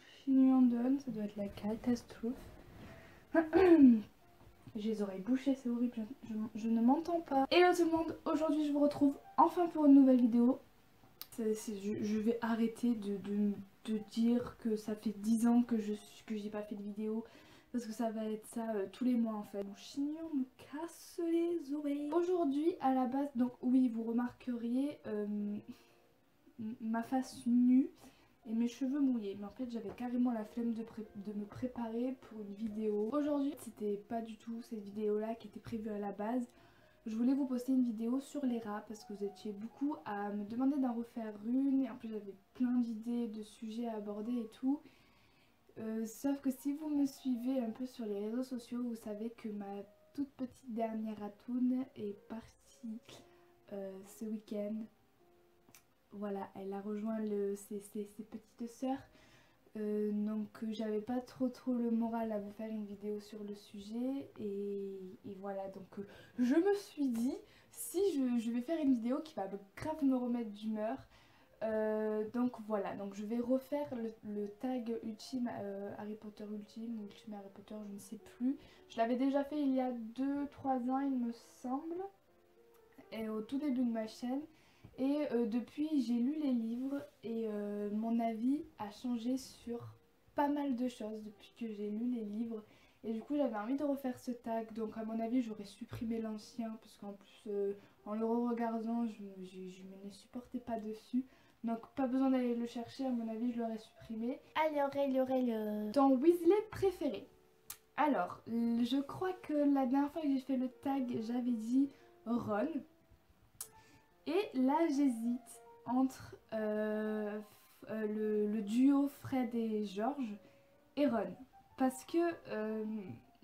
Chignon, ça doit être la catastrophe. J'ai les oreilles bouchées, c'est horrible, je ne m'entends pas. Hello tout le monde, aujourd'hui je vous retrouve enfin pour une nouvelle vidéo. Je vais arrêter de dire que ça fait 10 ans que j'ai pas fait de vidéo. Parce que ça va être ça tous les mois en fait. Mon chignon me casse les oreilles. Aujourd'hui à la base, donc oui vous remarqueriez ma face nue et mes cheveux mouillés, mais en fait j'avais carrément la flemme de me préparer pour une vidéo. Aujourd'hui c'était pas du tout cette vidéo là qui était prévue à la base. Je voulais vous poster une vidéo sur les rats parce que vous étiez beaucoup à me demander d'en refaire une et en plus j'avais plein d'idées de sujets à aborder et tout. Sauf que si vous me suivez un peu sur les réseaux sociaux, vous savez que ma toute petite dernière ratoune est partie ce week-end. Voilà, elle a rejoint ses petites sœurs. Donc j'avais pas trop le moral à vous faire une vidéo sur le sujet et voilà, donc je me suis dit si je vais faire une vidéo qui va grave me remettre d'humeur. Donc voilà, donc je vais refaire le tag ultime Harry Potter ultime ou ultime Harry Potter, je ne sais plus. Je l'avais déjà fait il y a 2-3 ans il me semble, et au tout début de ma chaîne. Et depuis j'ai lu les livres et mon avis a changé sur pas mal de choses depuis que j'ai lu les livres. Et du coup j'avais envie de refaire ce tag, donc à mon avis j'aurais supprimé l'ancien parce qu'en plus en le re-regardant je me ne supportais pas dessus. Donc pas besoin d'aller le chercher, à mon avis je l'aurais supprimé. Alors, ton Weasley préféré. Alors je crois que la dernière fois que j'ai fait le tag j'avais dit Ron. Et là j'hésite entre le duo Fred et George et Ron. Parce que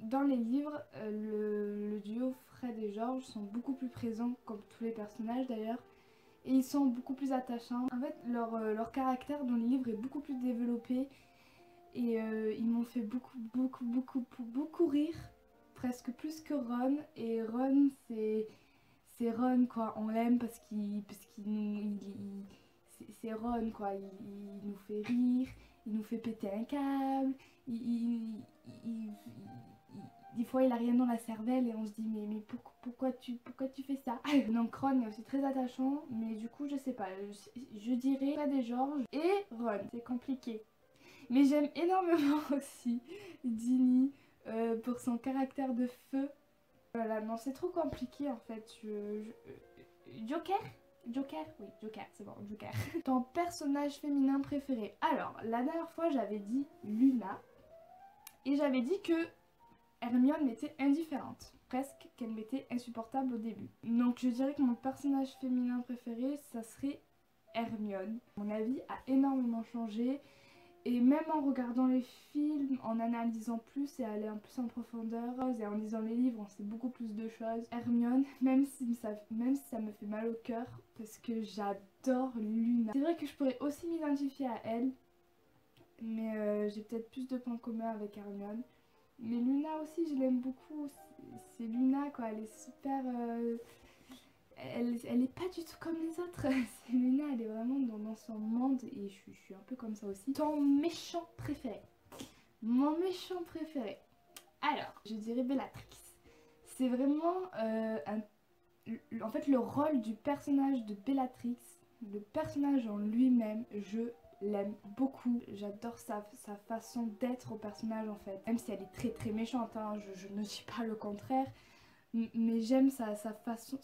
dans les livres, le duo Fred et George sont beaucoup plus présents, comme tous les personnages d'ailleurs. Et ils sont beaucoup plus attachants. En fait leur caractère dans les livres est beaucoup plus développé. Et ils m'ont fait beaucoup rire. Presque plus que Ron. Et Ron c'est Ron quoi, on l'aime parce qu'il nous c'est Ron quoi, il nous fait rire, il nous fait péter un câble, des fois il a rien dans la cervelle et on se dit mais pourquoi tu fais ça. Donc Ron est aussi très attachant, mais du coup je sais pas, je dirais Fred et George et Ron, c'est compliqué. Mais j'aime énormément aussi Ginny pour son caractère de feu. Voilà, non, c'est trop compliqué en fait. Joker? Joker? Oui, Joker, c'est bon, Joker. Ton personnage féminin préféré? Alors, la dernière fois, j'avais dit Luna. Et j'avais dit que Hermione m'était indifférente. Presque qu'elle m'était insupportable au début. Donc, je dirais que mon personnage féminin préféré, ça serait Hermione. Mon avis a énormément changé. Et même en regardant les films, en analysant plus et aller un peu plus en profondeur et en lisant les livres, on sait beaucoup plus de choses. Hermione, même si ça me fait mal au cœur parce que j'adore Luna. C'est vrai que je pourrais aussi m'identifier à elle, mais j'ai peut-être plus de points communs avec Hermione. Mais Luna aussi, je l'aime beaucoup. C'est Luna quoi, elle est super... Elle est pas du tout comme les autres. Luna, elle est vraiment dans son monde et je suis un peu comme ça aussi. Ton méchant préféré? Mon méchant préféré. Alors, je dirais Bellatrix. C'est vraiment en fait le rôle du personnage de Bellatrix, le personnage en lui-même, je l'aime beaucoup. J'adore sa façon d'être au personnage en fait. Même si elle est très méchante, hein, je ne dis pas le contraire. Mais j'aime sa façon,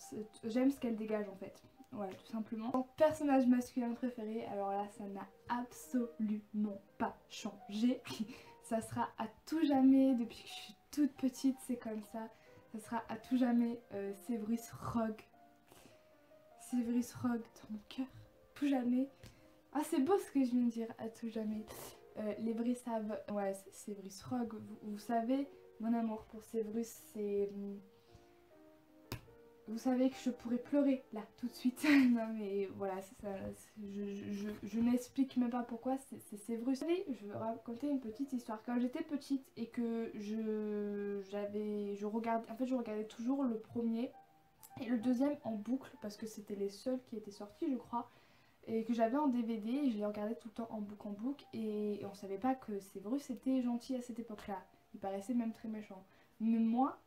j'aime ce qu'elle dégage en fait. Voilà, tout simplement. Mon personnage masculin préféré, alors là ça n'a absolument pas changé. Ça sera à tout jamais, depuis que je suis toute petite c'est comme ça. Ça sera à tout jamais Severus Rogue. Severus Rogue dans mon cœur. Tout jamais. Ah c'est beau ce que je viens de dire, à tout jamais. Les vrais savent, ouais Severus Rogue, vous savez, mon amour pour Severus c'est... Vous savez que je pourrais pleurer là tout de suite. Non mais voilà, c'est ça. Je n'explique même pas pourquoi, c'est Severus. Vous savez, je vais raconter une petite histoire. Quand j'étais petite et que je regardais toujours le premier et le deuxième en boucle parce que c'était les seuls qui étaient sortis je crois. et que j'avais en DVD et je les regardais tout le temps en boucle et on savait pas que Séverus était gentil à cette époque-là. Il paraissait même très méchant. Mais moi,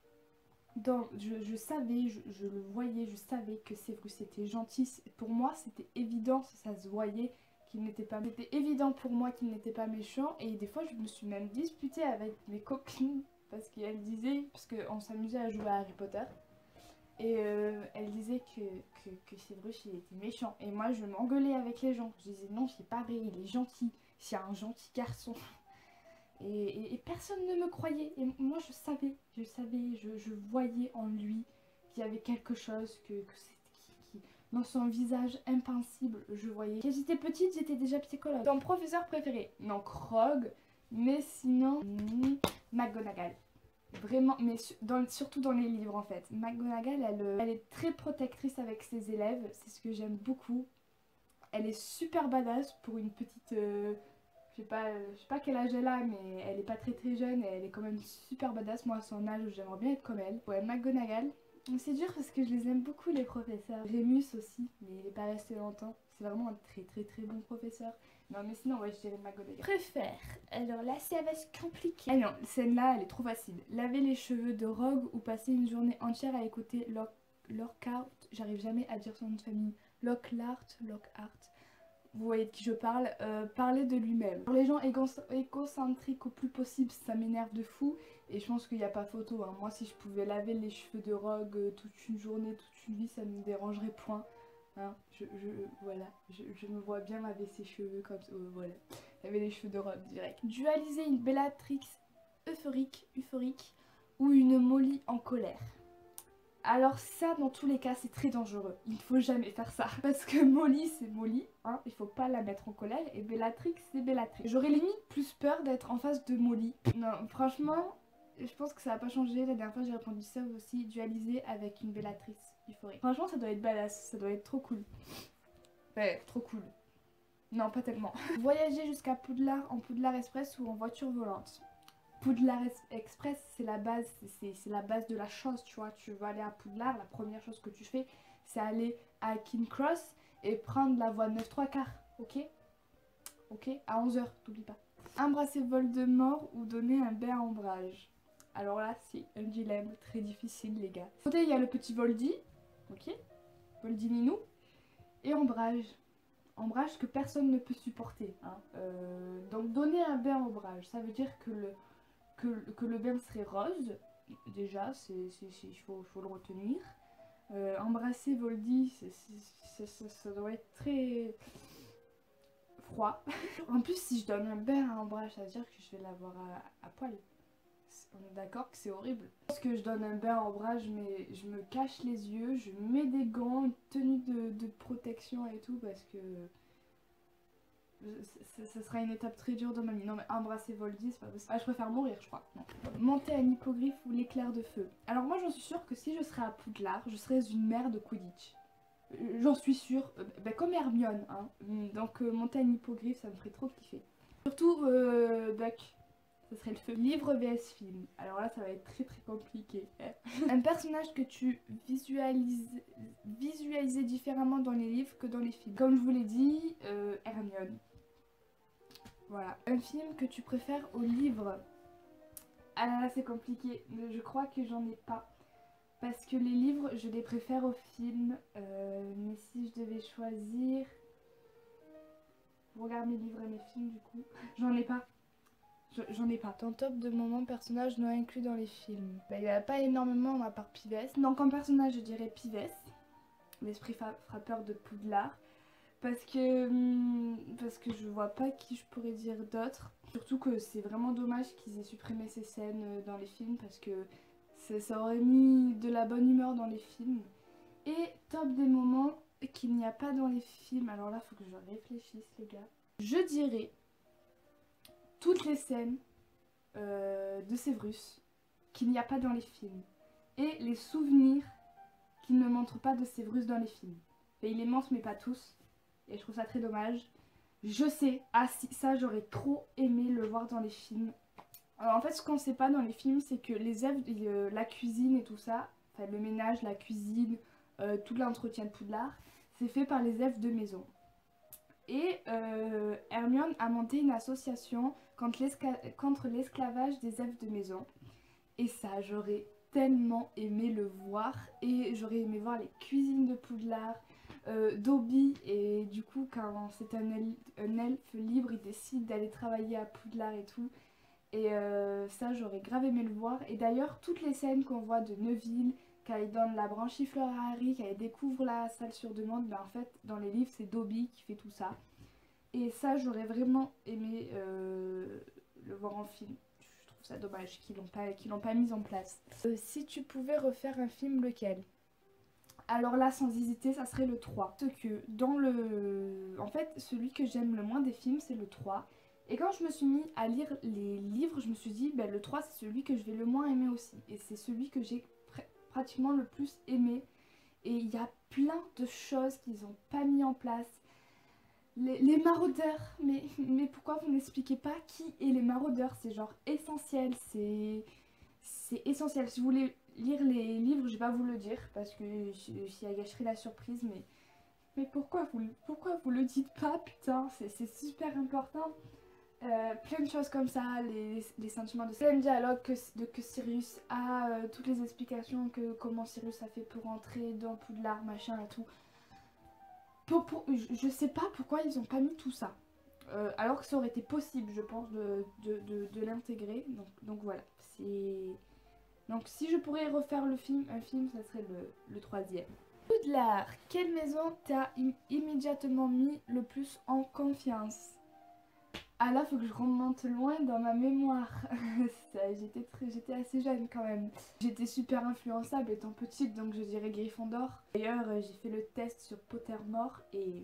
je savais, je le voyais, je savais que Séverus était gentil. Pour moi, c'était évident, ça se voyait qu'il n'était pas... C'était évident pour moi qu'il n'était pas méchant et des fois je me suis même disputée avec mes copines parce qu'elles disaient, parce qu'on s'amusait à jouer à Harry Potter. Et elle disait que Séverus il était méchant. Et moi je m'engueulais avec les gens. Je disais non, c'est pas vrai, il est gentil. C'est un gentil garçon. Et personne ne me croyait. Et moi je savais, je voyais en lui qu'il y avait quelque chose, dans son visage impassible, je voyais. Quand j'étais petite, j'étais déjà psychologue. Ton professeur préféré? Donc Rogue, mais sinon McGonagall. Vraiment, mais surtout dans les livres en fait. McGonagall, elle est très protectrice avec ses élèves, c'est ce que j'aime beaucoup. Elle est super badass pour une petite... je sais pas quel âge elle a, mais elle est pas très jeune et elle est quand même super badass. Moi à son âge, j'aimerais bien être comme elle. Ouais, McGonagall. C'est dur parce que je les aime beaucoup les professeurs. Rémus aussi, mais il est pas resté longtemps. C'est vraiment un très bon professeur. Non mais sinon ouais, je dirais McGonagall. Préfère. Alors là ça va se compliquer. Ah non, celle-là elle est trop facile. Laver les cheveux de Rogue ou passer une journée entière à écouter Lockhart. J'arrive jamais à dire son nom de famille. Lockhart. Vous voyez de qui je parle, parler de lui-même. Pour les gens égocentriques au plus possible, ça m'énerve de fou. Et je pense qu'il n'y a pas photo. Hein. Moi, si je pouvais laver les cheveux de Rogue toute une journée, toute une vie, ça ne me dérangerait point. Hein. Voilà, je me vois bien laver ses cheveux comme ça. Voilà, laver les cheveux de Rogue direct. Dualiser une Bellatrix euphorique ou une Molly en colère. Alors ça, dans tous les cas, c'est très dangereux. Il ne faut jamais faire ça. Parce que Molly, c'est Molly. Hein, il faut pas la mettre en colère. Et Bellatrix, c'est Bellatrix. J'aurais limite plus peur d'être en face de Molly. Non, franchement, je pense que ça va pas changer. La dernière fois, j'ai répondu ça aussi. Dualiser avec une Bellatrix euphorique. Franchement, ça doit être badass. Ça doit être trop cool. Ouais, trop cool. Non, pas tellement. Voyager jusqu'à Poudlard en Poudlard Express ou en voiture volante. Poudlard Express, c'est la base, c'est la base de la chose, tu vois. Tu veux aller à Poudlard, la première chose que tu fais, c'est aller à King's Cross et prendre la voie 9 3 quarts, ok? Ok? À 11h, t'oublies pas. Embrasser Voldemort ou donner un bain à Ombrage. Alors là, c'est un dilemme très difficile, les gars. D'un côté, il y a le petit Voldy, ok? Voldy Minou, et Ombrage. Ombrage que personne ne peut supporter. Hein. Donc donner un bain à Ombrage, ça veut dire que le bain serait rose, déjà, il faut le retenir. Embrasser Voldy, ça doit être très froid. En plus, si je donne un bain à Ombrage, ça veut dire que je vais l'avoir à poil. On est d'accord que c'est horrible. Parce que je donne un bain à Ombrage, mais je me cache les yeux, je mets des gants, une tenue de protection et tout, parce que... ça sera une étape très dure de ma vie. Non mais embrasser Voldy, c'est pas possible. Ah, je préfère mourir, je crois. Non. Monter un hippogriffe ou l'éclair de feu. Alors moi j'en suis sûre que si je serais à Poudlard, je serais une mère de Quidditch. J'en suis sûre, comme Hermione. Hein. Donc monter un hippogriffe, ça me ferait trop kiffer. Surtout Buck, ça serait le feu. Livre vs film. Alors là ça va être très compliqué. Un personnage que tu visualisais différemment dans les livres que dans les films. Comme je vous l'ai dit, Hermione. Voilà. Un film que tu préfères au livre. Ah là là, c'est compliqué. Je crois que j'en ai pas. Parce que les livres, je les préfère au film. Mais si je devais choisir... Je regarde mes livres et mes films du coup. J'en ai pas. J'en ai pas. Ton top de moments personnages non inclus dans les films. Bah, il n'y a pas énormément à part Pivès. Donc en personnage, je dirais Pivès. L'esprit frappeur de Poudlard. Parce que je vois pas qui je pourrais dire d'autre. Surtout que c'est vraiment dommage qu'ils aient supprimé ces scènes dans les films parce que ça aurait mis de la bonne humeur dans les films. Et top des moments qu'il n'y a pas dans les films. Alors là, faut que je réfléchisse les gars. Je dirais toutes les scènes de Séverus qu'il n'y a pas dans les films. Et les souvenirs qu'il ne montre pas de Séverus dans les films. Et il les montre mais pas tous. Et je trouve ça très dommage. Je sais, ah si, ça j'aurais trop aimé le voir dans les films. Alors, en fait ce qu'on sait pas dans les films c'est que les œuvres, la cuisine et tout ça, enfin le ménage, la cuisine, tout l'entretien de Poudlard, c'est fait par les elfes de maison. Et Hermione a monté une association contre l'esclavage des elfes de maison. Et ça, j'aurais tellement aimé le voir. Et j'aurais aimé voir les cuisines de Poudlard, Dobby. Et du coup, quand c'est un elfe libre, il décide d'aller travailler à Poudlard et tout. Et ça, j'aurais grave aimé le voir. Et d'ailleurs, toutes les scènes qu'on voit de Neville, quand il donne la branchifleur à Harry, quand il découvre la salle sur demande, ben en fait, dans les livres, c'est Dobby qui fait tout ça. Et ça, j'aurais vraiment aimé le voir en film. Je trouve ça dommage qu'ils l'ont pas mis en place. Si tu pouvais refaire un film, lequel? Alors là, sans hésiter, ça serait le 3. Parce que dans le... En fait, celui que j'aime le moins des films, c'est le 3. Et quand je me suis mis à lire les livres, je me suis dit, ben, le 3, c'est celui que je vais le moins aimer aussi. Et c'est celui que j'ai pratiquement le plus aimé. Et il y a plein de choses qu'ils n'ont pas mis en place. Les maraudeurs, mais pourquoi vous n'expliquez pas qui est les maraudeurs? C'est genre essentiel, c'est essentiel. Si vous voulez lire les livres, je vais pas vous le dire parce que ça gâcherait la surprise, mais pourquoi vous le dites pas, putain, c'est super important. Plein de choses comme ça, les sentiments de plein de dialogues que Sirius a, toutes les explications que comment Sirius a fait pour entrer dans Poudlard, machin et tout. Je sais pas pourquoi ils ont pas mis tout ça. Alors que ça aurait été possible, je pense, de l'intégrer. Donc voilà. Donc si je pourrais refaire un film, ça serait le troisième. Poudlard, quelle maison t'a immédiatement mis le plus en confiance? Ah là, faut que je remonte loin dans ma mémoire. J'étais assez jeune quand même. J'étais super influençable étant petite, donc je dirais Gryffondor. D'ailleurs, j'ai fait le test sur Pottermore et...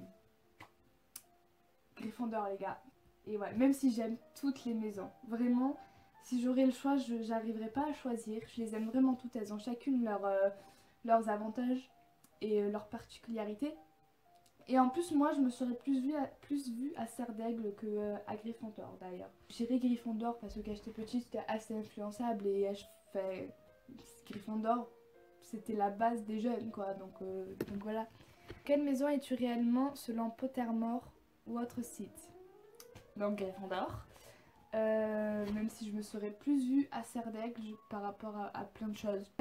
Gryffondor, les gars. Et ouais, même si j'aime toutes les maisons, vraiment, si j'aurais le choix, j'arriverais pas à choisir. Je les aime vraiment toutes. Elles ont chacune leurs avantages et leurs particularités. Et en plus, moi, je me serais plus vue à Serre d'Aigle que à Gryffondor, d'ailleurs. J'irais Gryffondor parce que quand j'étais petite, j'étais assez influençable et Gryffondor, c'était la base des jeunes, quoi. Donc voilà. Quelle maison es-tu réellement selon Pottermore ou autre site? Donc Gryffondor. Même si je me serais plus vue à Serre d'Aigle par rapport à plein de choses.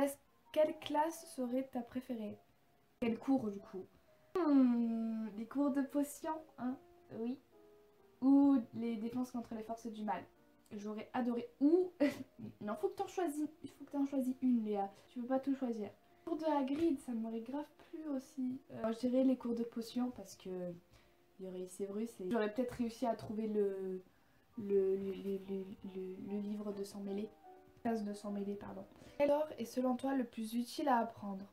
Quelle classe serait ta préférée? Quel cours, du coup? Les cours de potions, hein, oui. Ou les défenses contre les forces du mal. J'aurais adoré. Ou... non, faut que t'en choisisses. Il faut que t'en choisisses une, Léa. Tu peux pas tout choisir. Les cours de Hagrid, ça m'aurait grave plu aussi. Je dirais les cours de potions parce que... il y aurait Severus et... j'aurais peut-être réussi à trouver le livre de sang mêlé. Classe de sang mêlé, pardon. Quel or est selon toi le plus utile à apprendre?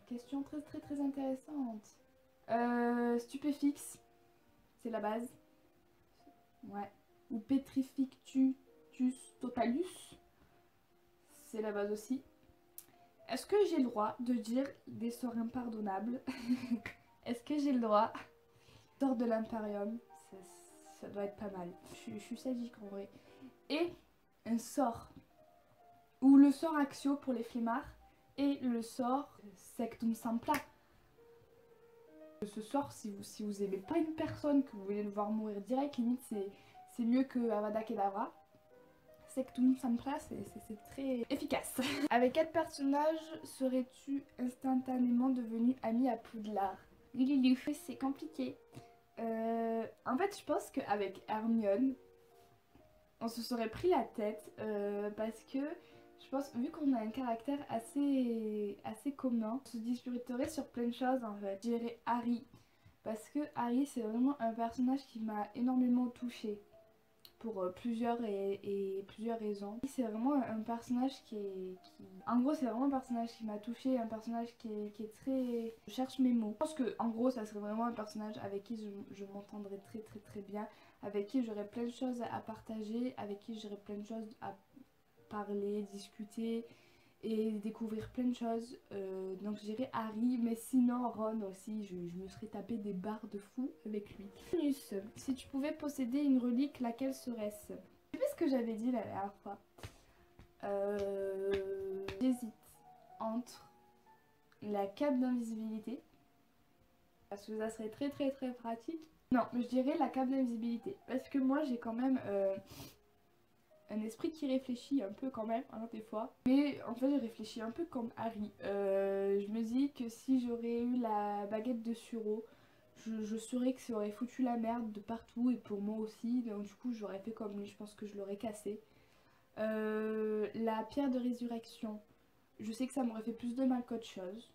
Question très intéressante. Stupéfix, c'est la base. Ouais. Ou Petrifictus totalus, c'est la base aussi. Est-ce que j'ai le droit de dire des sorts impardonnables? Est-ce que j'ai le droit? Sort de l'Imperium, ça doit être pas mal. Je suis sadique en vrai. Et un sort. Ou le sort Axio pour les flemmards. Et le sort Sectum Sempra. Ce sort, si vous aimez pas une personne, que vous voulez le voir mourir direct, limite c'est mieux que Avada Kedavra. Sectum Sempra, c'est très efficace. Avec quel personnage serais-tu instantanément devenu ami à Poudlard? Lulu, c'est compliqué. En fait, je pense qu'avec Hermione, on se serait pris la tête parce que je pense, vu qu'on a un caractère assez commun, on se disputerait sur plein de choses en fait. Je dirais Harry, parce que Harry c'est vraiment un personnage qui m'a énormément touchée pour plusieurs raisons. C'est vraiment un personnage En gros c'est vraiment un personnage qui m'a touchée, un personnage qui est très... Je cherche mes mots. Je pense que en gros ça serait vraiment un personnage avec qui je m'entendrais très bien, avec qui j'aurais plein de choses à partager, avec qui j'aurais plein de choses à parler, discuter et découvrir plein de choses. Donc je dirais Harry, mais sinon Ron aussi, je me serais tapé des barres de fou avec lui. Bonus, si tu pouvais posséder une relique, laquelle serait-ce? Tu sais ce que j'avais dit la dernière fois. J'hésite entre la cape d'invisibilité parce que ça serait très pratique. Non, mais je dirais la cape d'invisibilité. Parce que moi j'ai quand même un esprit qui réfléchit un peu quand même, hein, des fois. Mais en fait je réfléchis un peu comme Harry. Je me dis que si j'aurais eu la baguette de Suro, je saurais que ça aurait foutu la merde de partout et pour moi aussi. Donc du coup j'aurais fait comme lui, je pense que je l'aurais cassé. La pierre de résurrection, je sais que ça m'aurait fait plus de mal qu'autre chose.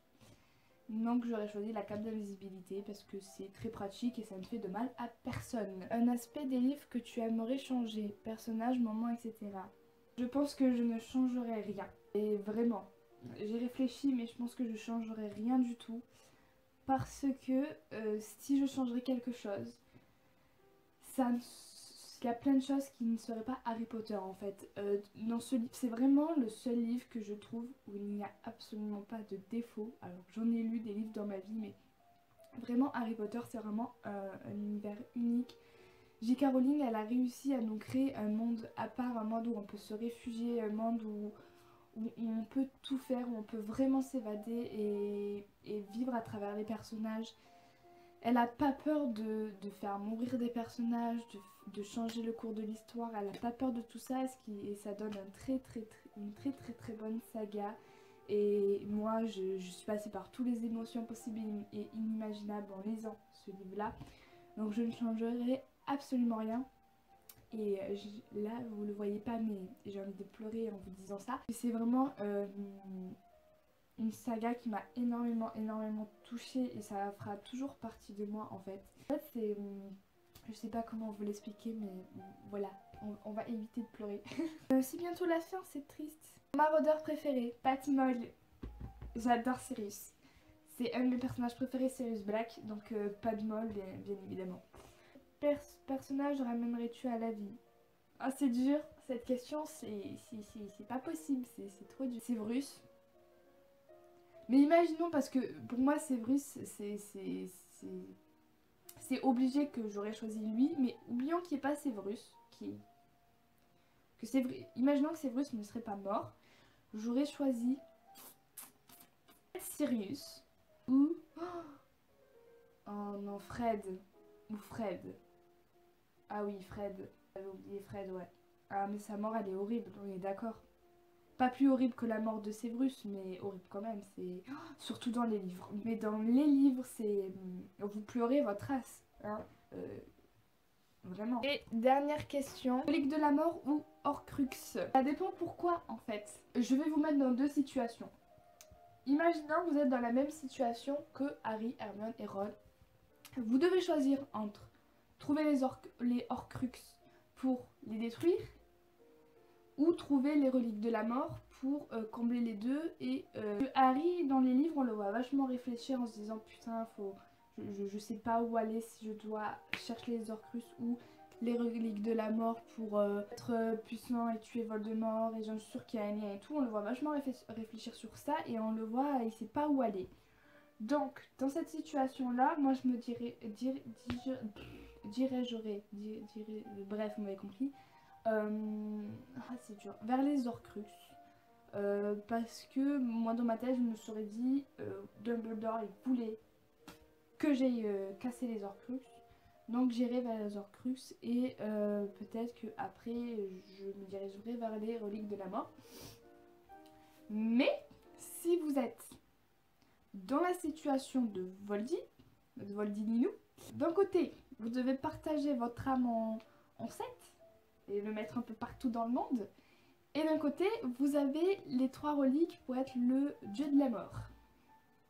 Donc j'aurais choisi la cape d'invisibilité parce que c'est très pratique et ça ne fait de mal à personne. Un aspect des livres que tu aimerais changer, personnages, moments, etc. Je pense que je ne changerai rien. Et vraiment, j'ai réfléchi mais je pense que je changerai rien du tout. Parce que si je changerais quelque chose, ça ne... il y a plein de choses qui ne seraient pas Harry Potter en fait. Dans ce livre, c'est vraiment le seul livre que je trouve où il n'y a absolument pas de défaut. Alors j'en ai lu des livres dans ma vie, mais vraiment Harry Potter c'est vraiment un univers unique. J.K. Rowling elle a réussi à nous créer un monde à part, un monde où on peut se réfugier, un monde où on peut tout faire, où on peut vraiment s'évader et vivre à travers les personnages. Elle a pas peur de faire mourir des personnages, de changer le cours de l'histoire. Elle a pas peur de tout ça et ça donne une très bonne saga. Et moi, je suis passée par toutes les émotions possibles et inimaginables en lisant ce livre-là. Donc je ne changerai absolument rien. Et là, vous le voyez pas, mais j'ai envie de pleurer en vous disant ça. C'est vraiment une saga qui m'a énormément touchée et ça fera toujours partie de moi en fait. En fait c'est... je sais pas comment vous l'expliquer mais voilà, on va éviter de pleurer. C'est bientôt la fin, c'est triste. Ma rôdeur préféré, Patty Molly. J'adore Sirius. C'est un de mes personnages préférés, Sirius Black, donc pas de Moll bien évidemment. Personnage ramènerais-tu à la vie? Ah c'est dur, cette question c'est pas possible, c'est trop dur. C'est Bruce. Mais imaginons, parce que pour moi Severus c'est obligé que j'aurais choisi lui, mais oublions qu'il n'y ait pas Severus, imaginons que Severus ne serait pas mort, j'aurais choisi Sirius ou... Oh non, Fred. Ou Fred. Ah oui, Fred. J'avais oublié Fred, ouais. Ah mais sa mort elle est horrible, on est d'accord. Pas plus horrible que la mort de Severus, mais horrible quand même, c'est... surtout dans les livres. Mais dans les livres, c'est... vous pleurez votre race, hein. Vraiment. Et dernière question. Relique de la mort ou Horcrux? Ça dépend pourquoi, en fait. Je vais vous mettre dans deux situations. Imaginons que vous êtes dans la même situation que Harry, Hermione et Ron. Vous devez choisir entre trouver les Horcrux pour les détruire ou trouver les reliques de la mort pour combler les deux. Et Harry dans les livres on le voit vachement réfléchir en se disant putain je sais pas où aller, si je dois chercher les Horcrux ou les reliques de la mort pour être puissant et tuer Voldemort, et j'en suis sûre qu'il y a un lien et tout. On le voit vachement réfléchir sur ça et on le voit, il sait pas où aller. Donc dans cette situation là moi je me bref vous m'avez compris. C'est dur. Vers les Horcrux. Parce que moi dans ma tête je me serais dit Dumbledore il voulait que j'aille casser les Horcrux. Donc j'irai vers les Horcrux et peut-être que après je me dirigerai vers les reliques de la mort. Mais si vous êtes dans la situation de Voldy-Ninou, d'un côté vous devez partager votre âme en 7 et le mettre un peu partout dans le monde. Et d'un côté, vous avez les 3 reliques pour être le dieu de la mort.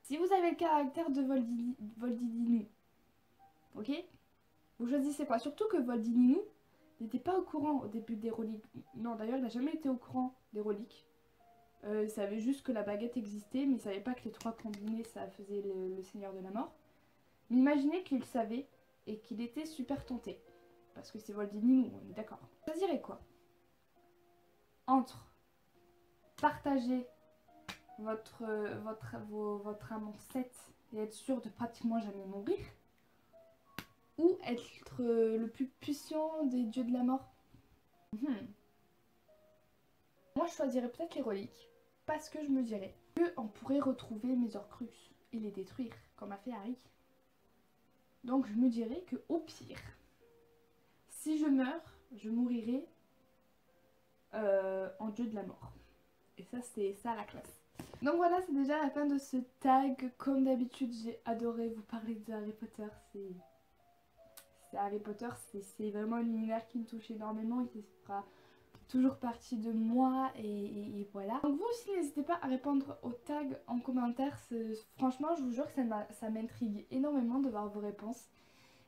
Si vous avez le caractère de Voldy-Ninou, ok, vous choisissez quoi? Surtout que Voldy-Ninou n'était pas au courant au début des reliques. Non, d'ailleurs, il n'a jamais été au courant des reliques. Il savait juste que la baguette existait, mais il savait pas que les 3 combinés, ça faisait le seigneur de la mort. Mais imaginez qu'il savait et qu'il était super tenté. Parce que c'est Voldy-Ninou, on est d'accord. Vous choisirez quoi? Entre partager votre âme en 7 et être sûr de pratiquement jamais mourir, ou être le plus puissant des dieux de la mort. Moi je choisirais peut-être les reliques, parce que je me dirais qu'on pourrait retrouver mes Horcrux et les détruire, comme a fait Harry. Donc je me dirais que au pire, si je meurs, je mourirai en dieu de la mort. Et ça, c'est ça la classe. Donc voilà, c'est déjà la fin de ce tag. Comme d'habitude, j'ai adoré vous parler de Harry Potter. C'est Harry Potter, c'est vraiment un univers qui me touche énormément et qui fera toujours partie de moi et voilà. Donc vous aussi n'hésitez pas à répondre aux tags en commentaire. Franchement, je vous jure que ça m'intrigue énormément de voir vos réponses.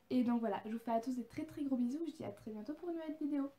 Et donc voilà, je vous fais à tous des très très gros bisous. Je vous dis à très bientôt pour une nouvelle vidéo.